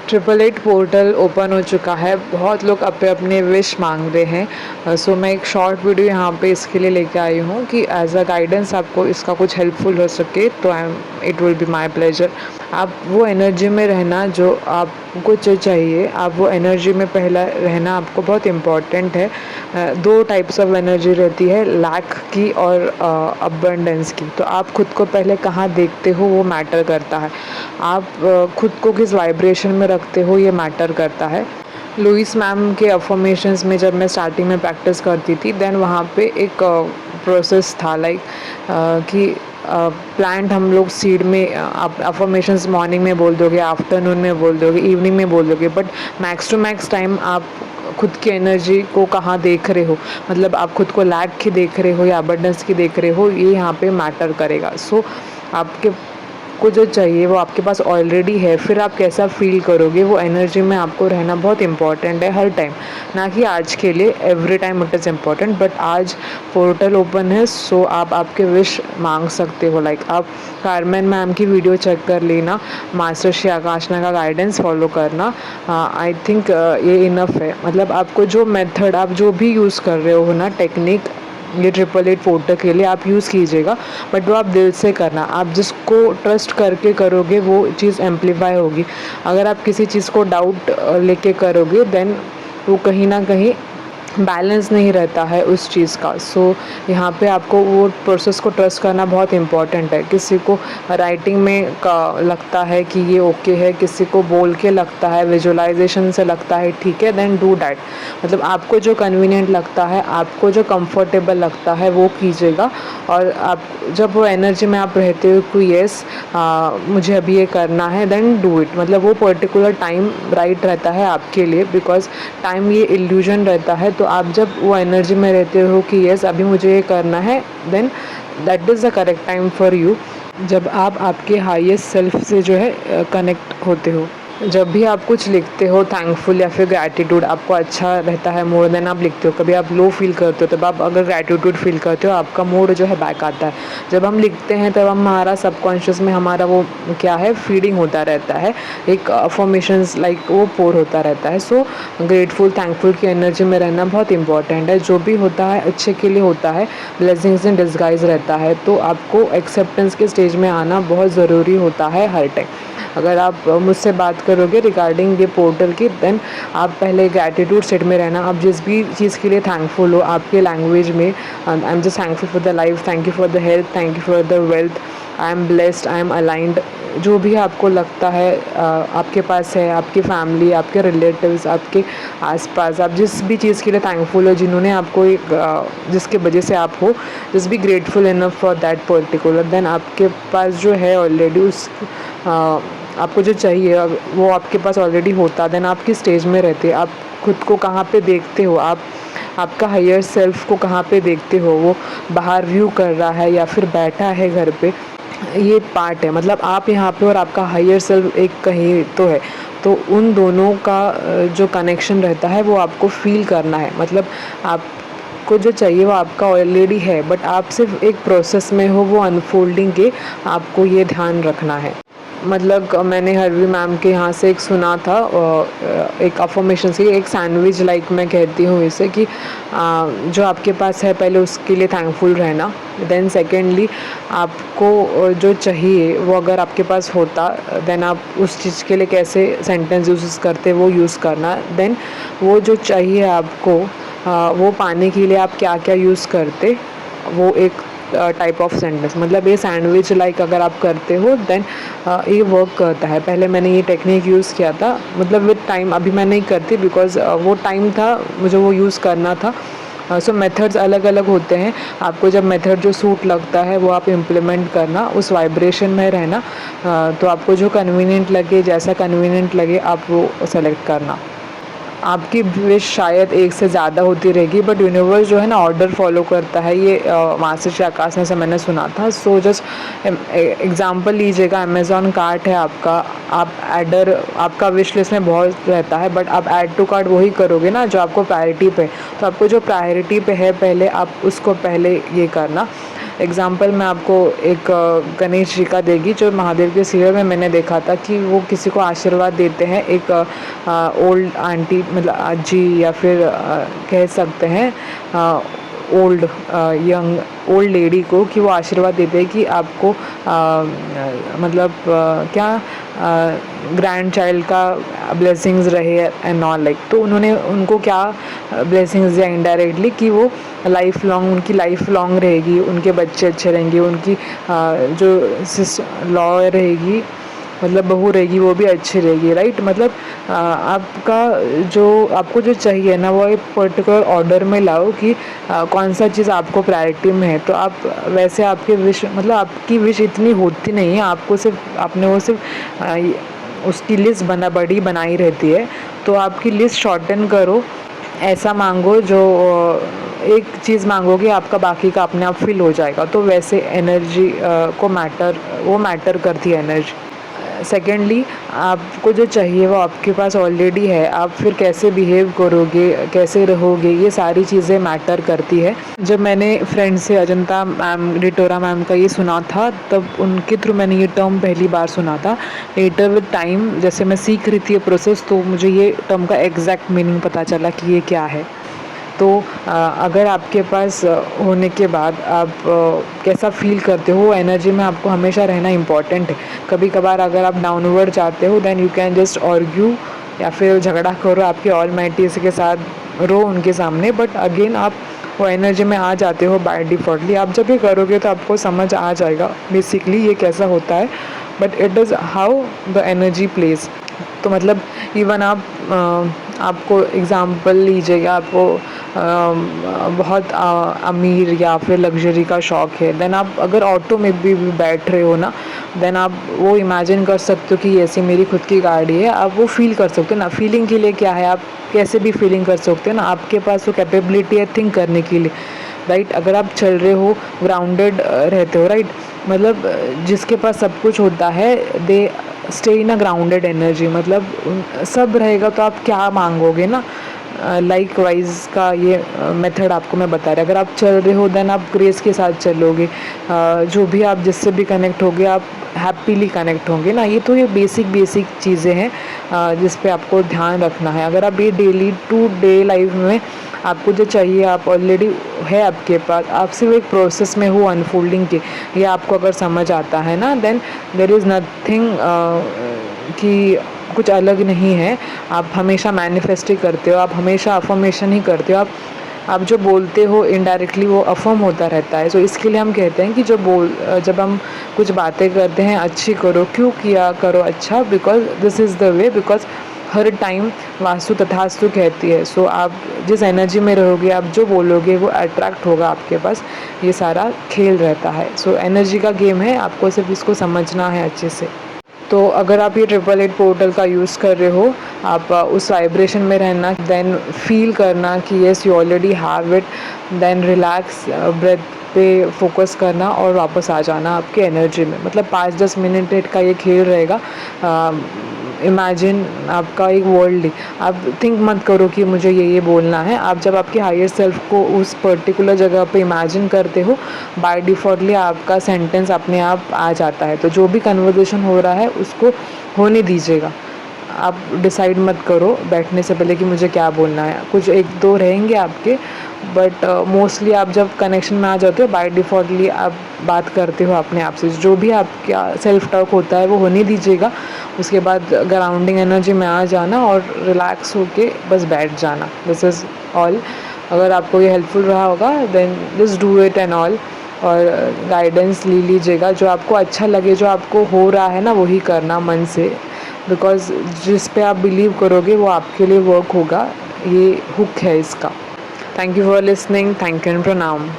888 portal open हो चुका है। बहुत लोग अपने विश मांग रहे हैं। सो मैं एक शॉर्ट वीडियो यहाँ पे इसके लिए लेके आई हूँ कि एज अ गाइडेंस आपको इसका कुछ हेल्पफुल हो सके, तो it will be my pleasure. आप वो एनर्जी में रहना जो आपको जो चाहिए, आप वो एनर्जी में पहला रहना आपको बहुत इम्पॉर्टेंट है। दो टाइप्स ऑफ एनर्जी रहती है, लैक की और अबंडेंस की। तो आप खुद को पहले कहाँ देखते हो वो मैटर करता है। आप खुद को किस वाइब्रेशन में रखते हो ये मैटर करता है। लुइस मैम के अफर्मेशंस में जब मैं स्टार्टिंग में प्रैक्टिस करती थी, देन वहाँ पे एक प्रोसेस था लाइक कि प्लांट हम लोग सीड में आप अफर्मेशंस मॉर्निंग में बोल दोगे, आफ्टरनून में बोल दोगे, इवनिंग में बोल दोगे, but max to max time आप खुद की एनर्जी को कहाँ देख रहे हो, मतलब आप खुद को लैक की देख रहे हो या अबंडेंस की देख रहे हो, ये यहाँ पे मैटर करेगा। सो आपके को जो चाहिए वो आपके पास ऑलरेडी है। फिर आप कैसा फील करोगे, वो एनर्जी में आपको रहना बहुत इंपॉर्टेंट है हर टाइम, ना कि आज के लिए। Every time it is important, but आज पोर्टल ओपन है, सो आप आपके विश मांग सकते हो। लाइक आप कारमेन मैम की वीडियो चेक कर लेना, मास्टर श्री आकाशना का गाइडेंस फॉलो करना। आई थिंक ये इनफ है। मतलब आपको जो मेथड आप जो भी यूज़ कर रहे हो ना, टेक्निक ये 888 पोर्टल के लिए आप यूज़ कीजिएगा, बट वो आप दिल से करना। आप जिसको ट्रस्ट करके करोगे वो चीज़ एम्पलीफाई होगी। अगर आप किसी चीज़ को डाउट लेके करोगे, देन वो कहीं ना कहीं बैलेंस नहीं रहता है उस चीज़ का। सो यहाँ पे आपको वो प्रोसेस को ट्रस्ट करना बहुत इम्पॉर्टेंट है। किसी को राइटिंग में का लगता है कि ये ओके है, किसी को बोल के लगता है, विजुअलाइजेशन से लगता है ठीक है, देन डू डैट। मतलब आपको जो कन्वीनियंट लगता है, आपको जो कंफर्टेबल लगता है वो कीजिएगा। और आप जब वो एनर्जी में आप रहते हो कि येस मुझे अभी ये करना है, देन डू इट। मतलब वो पर्टिकुलर टाइम राइट रहता है आपके लिए, बिकॉज टाइम ये इल्यूजन रहता है। तो आप जब वो एनर्जी में रहते हो कि येस अभी मुझे ये करना है, then that is the correct time for you. जब आप आपके हाईएस्ट सेल्फ से जो है कनेक्ट होते हो। जब भी आप कुछ लिखते हो थैंकफुल या फिर ग्रैटिट्यूड, आपको अच्छा रहता है मोर देन आप लिखते हो। कभी आप लो फील करते हो, तब आप अगर ग्रैटिट्यूड फील करते हो, आपका मूड जो है बैक आता है। जब हम लिखते हैं तब हमारा सबकॉन्शियस में हमारा वो क्या है, फीडिंग होता रहता है, एक अफर्मेशंस लाइक वो पोर होता रहता है। सो ग्रेटफुल थैंकफुल की एनर्जी में रहना बहुत इंपॉर्टेंट है। जो भी होता है अच्छे के लिए होता है, ब्लेसिंग्स इन डिस्गाइज रहता है। तो आपको एक्सेप्टेंस के स्टेज में आना बहुत ज़रूरी होता है हर टाइम। अगर आप मुझसे बात करोगे रिगार्डिंग ये पोर्टल की, देन आप पहले ग्रैटिट्यूड स्टेट में रहना। आप जिस भी चीज़ के लिए थैंकफुल हो आपके लैंग्वेज में, I am just thankful for the life, thank you for the health, thank you for the wealth, I am blessed, I am aligned. जो भी आपको लगता है आपके पास है, आपकी फैमिली, आपके रिलेटिव्स, आपके आसपास, आप जिस भी चीज़ के लिए थैंकफुल हो, जिन्होंने आपको एक जिसके वजह से आप हो, just be grateful enough for that particular. Then आपके पास जो है ऑलरेडी उस आपको जो चाहिए वो आपके पास ऑलरेडी होता। देन आप किस स्टेज में रहते, आप खुद को कहाँ पे देखते हो, आप आपका हायर सेल्फ को कहाँ पे देखते हो, वो बाहर व्यू कर रहा है या फिर बैठा है घर पे, ये पार्ट है। मतलब आप यहाँ पे और आपका हायर सेल्फ एक कहीं तो है। तो उन दोनों का जो कनेक्शन रहता है वो आपको फील करना है। मतलब आपको जो चाहिए वो आपका ऑलरेडी है, बट आप सिर्फ एक प्रोसेस में हो वो अनफोल्डिंग के, आपको ये ध्यान रखना है। मतलब मैंने हरवी मैम के यहाँ से एक सुना था, एक अफर्मेशन से, एक सैंडविच लाइक मैं कहती हूँ इसे, कि जो आपके पास है पहले उसके लिए थैंकफुल रहना। देन सेकेंडली आपको जो चाहिए वो अगर आपके पास होता, देन आप उस चीज़ के लिए कैसे सेंटेंस यूज़ करते वो यूज़ करना। देन वो जो चाहिए आपको वो पाने के लिए आप क्या क्या यूज़ करते, वो एक टाइप ऑफ सेंटेंस। मतलब ये सैंडविच लाइक अगर आप करते हो, देन ये वर्क करता है। पहले मैंने ये टेक्निक यूज़ किया था, मतलब विद टाइम। अभी मैं नहीं करती बिकॉज वो टाइम था, मुझे वो यूज़ करना था। सो मेथड्स अलग अलग होते हैं। आपको जब मेथड जो सूट लगता है वो आप इम्प्लीमेंट करना, उस वाइब्रेशन में रहना। तो आपको जो कन्वीनियंट लगे, जैसा कन्वीनियंट लगे, आप वो सेलेक्ट करना। आपकी विश शायद एक से ज़्यादा होती रहेगी, बट यूनिवर्स जो है ना ऑर्डर फॉलो करता है। ये मास्टर श्री आकाशना से मैंने सुना था। सो जस्ट एग्जांपल लीजिएगा, अमेज़ॉन कार्ट है आपका, आप एडर, आपका विश लिस्ट में बहुत रहता है, बट आप ऐड टू कार्ट वही करोगे ना जो आपको प्रायोरिटी पे। तो आपको जो प्रायोरिटी पे है पहले आप उसको पहले ये करना। एग्ज़ाम्पल मैं आपको एक गणेश जी का देगी, जो महादेव के सीरियल में मैंने देखा था कि वो किसी को आशीर्वाद देते हैं, एक ओल्ड आंटी मतलब आजी, या फिर कह सकते हैं ओल्ड यंग ओल्ड लेडी को, कि वो आशीर्वाद देते हैं कि आपको मतलब क्या ग्रैंड चाइल्ड का ब्लेसिंग्स रहे एंड ऑल लाइक। तो उन्होंने उनको क्या ब्लेसिंग्स दिया इनडायरेक्टली, कि वो लाइफ लॉन्ग, उनकी लाइफ लॉन्ग रहेगी, उनके बच्चे अच्छे रहेंगे, उनकी जो लॉ रहेगी मतलब बहू रहेगी वो भी अच्छी रहेगी, राइट। मतलब आपका जो आपको जो चाहिए ना, वो एक पर्टिकुलर ऑर्डर में लाओ कि कौन सा चीज़ आपको प्रायोरिटी में है। तो आप वैसे आपके विश मतलब आपकी विश इतनी होती नहीं है, आपको सिर्फ आपने वो सिर्फ उसकी लिस्ट बड़ी बनाई रहती है। तो आपकी लिस्ट शॉर्टन करो, ऐसा मांगो जो एक चीज़ मांगोगे आपका बाकी का अपने आप फिल हो जाएगा। तो वैसे एनर्जी को मैटर करती है एनर्जी। सेकेंडली, आपको जो चाहिए वो आपके पास ऑलरेडी है, आप फिर कैसे बिहेव करोगे, कैसे रहोगे, ये सारी चीज़ें मैटर करती है। जब मैंने फ्रेंड से अजंता मैम, डिटोरा मैम का ये सुना था, तब उनके थ्रू मैंने ये टर्म पहली बार सुना था। लेटर विद टाइम जैसे मैं सीख रही थी ये प्रोसेस, तो मुझे ये टर्म का एग्जैक्ट मीनिंग पता चला कि ये क्या है। तो अगर आपके पास होने के बाद आप कैसा फील करते हो, एनर्जी में आपको हमेशा रहना इम्पॉर्टेंट है। कभी कभार अगर आप डाउनवर्ड जाते हो, then you can just argue या फिर झगड़ा करो आपके ऑलमाइटी के साथ, रो उनके सामने, बट अगेन आप वो एनर्जी में आ जाते हो बाय डिफ़ॉल्टली। आप जब ये करोगे तो आपको समझ आ जाएगा बेसिकली ये कैसा होता है, but it is how the energy plays. तो मतलब इवन आपको एग्ज़ाम्पल लीजिएगा, आपको बहुत अमीर या फिर लग्जरी का शौक़ है, देन आप अगर ऑटो में भी बैठ रहे हो ना, देन आप वो इमेजिन कर सकते हो कि ऐसी मेरी खुद की गाड़ी है। आप वो फील कर सकते हो ना। फीलिंग के लिए क्या है, आप कैसे भी फीलिंग कर सकते हो ना, आपके पास वो कैपेबिलिटी है थिंक करने के लिए, राइट। अगर आप चल रहे हो, ग्राउंडेड रहते हो, राइट, मतलब जिसके पास सब कुछ होता है, they stay in a grounded energy. मतलब सब रहेगा तो आप क्या मांगोगे ना। लाइक वाइज का ये मेथड आपको मैं बता रहा। अगर आप चल रहे हो, देन आप ग्रेस के साथ चलोगे, जो भी आप जिससे भी कनेक्ट होगे, आप हैप्पीली कनेक्ट होंगे ना। ये तो ये बेसिक चीज़ें हैं जिस पे आपको ध्यान रखना है। अगर आप ये डेली टू डे लाइफ में आपको जो चाहिए आप ऑलरेडी है आपके पास, आप सिर्फ एक प्रोसेस में हो अनफोल्डिंग के, ये आपको अगर समझ आता है ना, देन देयर इज़ नथिंग कि कुछ अलग नहीं है। आप हमेशा मैनिफेस्ट ही करते हो, आप हमेशा अफर्मेशन ही करते हो। आप जो बोलते हो इनडायरेक्टली वो अफर्म होता रहता है। सो इसके लिए हम कहते हैं कि जब हम कुछ बातें करते हैं, अच्छी करो। क्यों किया करो अच्छा? Because this is the way, because her time vastu तथास्तु कहती है। सो आप जिस एनर्जी में रहोगे, आप जो बोलोगे वो अट्रैक्ट होगा आपके पास। ये सारा खेल रहता है। सो एनर्जी का गेम है, आपको सिर्फ इसको समझना है अच्छे से। तो अगर आप ये 888 पोर्टल का यूज़ कर रहे हो, आप उस वाइब्रेशन में रहना, देन फील करना कि yes you already have it, then relax, breath पे फोकस करना और वापस आ जाना आपके एनर्जी में। मतलब 5-10 मिनट का ये खेल रहेगा। इमेजिन आपका एक वर्ल्ड है। आप थिंक मत करो कि मुझे ये बोलना है। आप जब आपके हायर सेल्फ को उस पर्टिकुलर जगह पे इमेजिन करते हो, बाय डिफ़ॉल्टली आपका सेंटेंस अपने आप आ जाता है। तो जो भी कन्वर्सेशन हो रहा है उसको होने दीजिएगा। आप डिसाइड मत करो बैठने से पहले कि मुझे क्या बोलना है। कुछ 1-2 रहेंगे आपके, बट मोस्टली आप जब कनेक्शन में आ जाते हो, बाय डिफ़ॉल्टली आप बात करते हो अपने आप से। जो भी आपका सेल्फ टॉक होता है वो होने दीजिएगा। उसके बाद ग्राउंडिंग एनर्जी में आ जाना और रिलैक्स होके बस बैठ जाना। This is all. अगर आपको ये हेल्पफुल रहा होगा, then just do it and all. और गाइडेंस ले लीजिएगा। जो आपको अच्छा लगे, जो आपको हो रहा है ना, वही करना मन से। बिकॉज़ जिस पे आप बिलीव करोगे वो आपके लिए वर्क होगा। ये हुक है इसका। Thank you for listening. Thank you and प्रणाम।